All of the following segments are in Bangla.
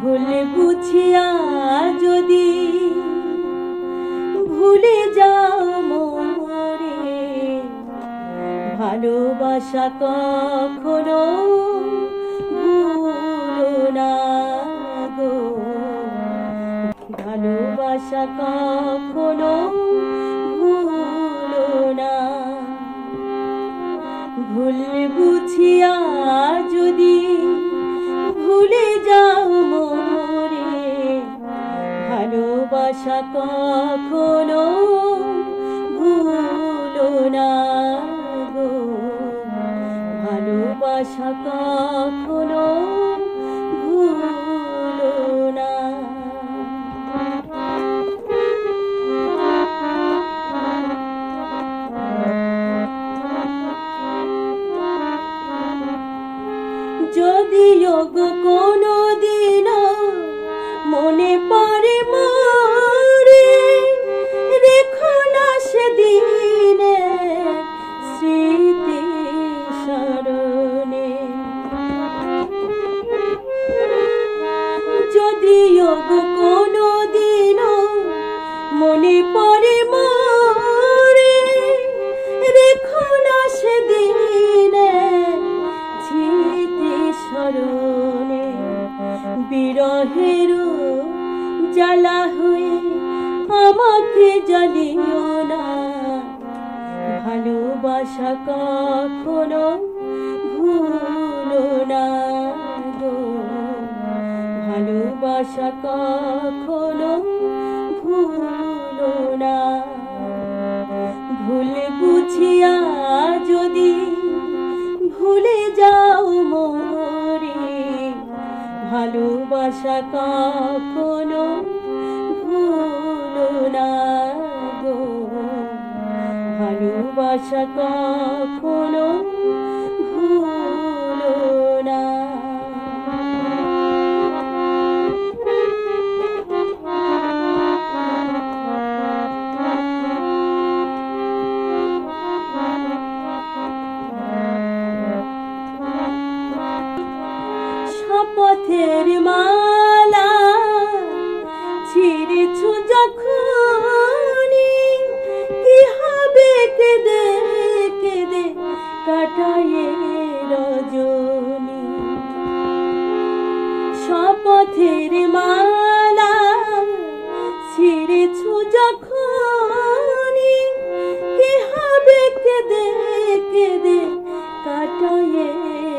ভুল বুঝিয়া যদি ভুলে যাও মোরে, ভালোবাসা কখনো ভুলো না গো, ভালোবাসা কখনো ভুলো না। ভুল বুঝিয়া যদি ভুলে যাও মোরে, ভালোবাসা কখনো ভুলো না গো, ভালোবাসা কখনো ভুলো না। যদিও গো কোনো দিন মনে পড়ে মোরে, রেখো না সেদিনে স্মৃতি স্মরণে। যদিও গো কোনো দিন মনে পড়ে মোরে, রেখো না সেদিনে স্মরণে। বিরহের জ্বালা হয়ে আমাকে জ্বালিও না, ভালোবাসা কখনো ভুলো না গো, ভালোবাসা কখনো ভুলো না। ভুল বুঝিয়া যদি ভুলে যাও মোরে, ভালোবাসা কখনো ভুলো না গো, ভালোবাসা কখনো ভুলো না। শপথের মালা ছিঁড়েছো যখনই, কি হবে কেঁদে কেঁদে কাটায়ে রজনী। শপথের মালা ছিঁড়েছো যখনই, কি হবে কেঁদে কেঁদে কাটায়ে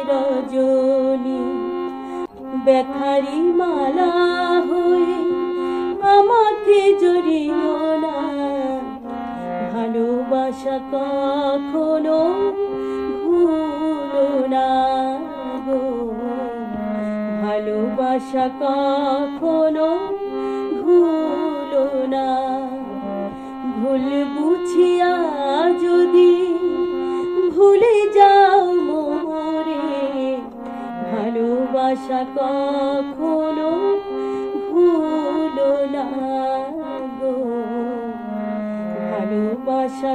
রজনী। ব্যথারি মালা হয়ে আমাকে জড়িও না, ভালোবাসা কখনো ভুলো না গো, ভালোবাসা কখনো ভুলো না। ভুল বুঝিয়া যদি ভুলে যাও মোরে, ভালোবাসা কখনো ভুলো না গো, ভালোবাসা